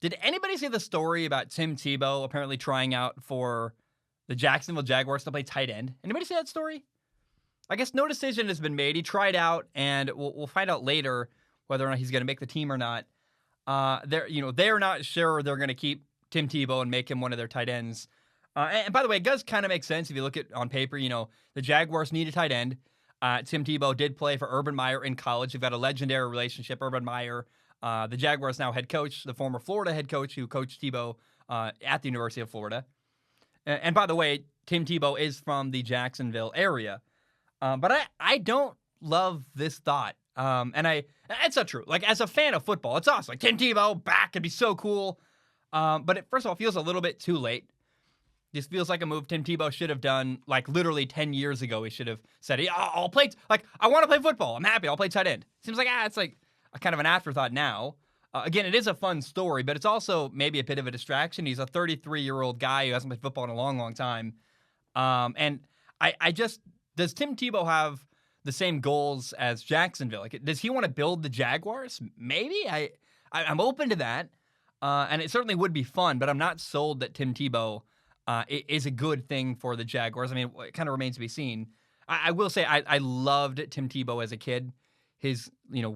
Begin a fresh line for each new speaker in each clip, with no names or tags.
Did anybody see the story about Tim Tebow apparently trying out for the Jacksonville Jaguars to play tight end? Anybody see that story? I guess no decision has been made. He tried out, and we'll find out later whether or not he's going to make the team or not. They're not sure they're going to keep Tim Tebow and make him one of their tight ends. And by the way, it does kind of make sense if you look at on paper. The Jaguars need a tight end. Tim Tebow did play for Urban Meyer in college. They've got a legendary relationship. Urban Meyer, the Jaguars now head coach, the former Florida head coach who coached Tebow at the University of Florida. And by the way, Tim Tebow is from the Jacksonville area. But I don't love this thought. It's not true. Like, as a fan of football, it's awesome. Like, Tim Tebow back could be so cool. But it, first of all, feels a little bit too late. This feels like a move Tim Tebow should have done, like, literally 10 years ago. He should have said, yeah, I'll play, I want to play football. I'm happy. I'll play tight end. Seems like, it's like a kind of an afterthought now. Again, it is a fun story, but it's also maybe a bit of a distraction. He's a 33-year-old guy who hasn't played football in a long, long time. And does Tim Tebow have the same goals as Jacksonville? Like, does he want to build the Jaguars? Maybe. I'm open to that. And it certainly would be fun, but I'm not sold that Tim Tebow is a good thing for the Jaguars. I mean, it kind of remains to be seen. I will say I loved Tim Tebow as a kid. His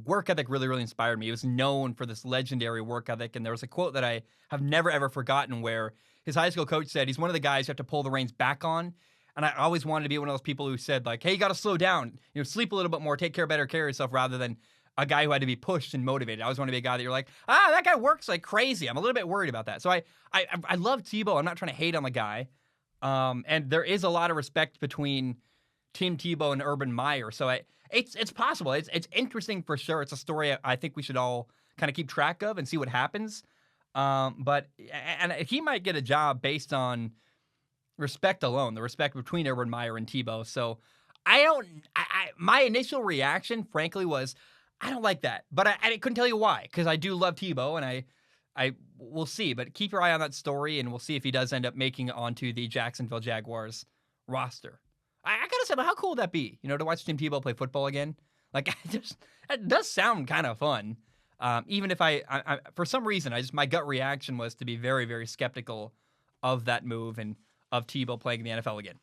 work ethic really, really inspired me. He was known for this legendary work ethic, and there was a quote that I have never, ever forgotten where his high school coach said, he's one of the guys you have to pull the reins back on. And I always wanted to be one of those people who said, like, hey, you got to slow down, sleep a little bit more, take better care of yourself, rather than a guy who had to be pushed and motivated. I always want to be a guy that you're like, that guy works like crazy. I'm a little bit worried about that. So I love Tebow. I'm not trying to hate on the guy. And there is a lot of respect between Tim Tebow and Urban Meyer. So it's possible. It's interesting for sure. It's a story I think we should all kind of keep track of and see what happens. But he might get a job based on respect alone, the respect between Urban Meyer and Tebow. So my initial reaction, frankly, was, I don't like that. But I couldn't tell you why, because I do love Tebow, and I will see. But keep your eye on that story, and we'll see if he does end up making it onto the Jacksonville Jaguars roster. I gotta say, how cool would that be, to watch Tim Tebow play football again? Like, it does sound kind of fun. Even if I for some reason, my gut reaction was to be very, very skeptical of that move and of Tebow playing in the NFL again.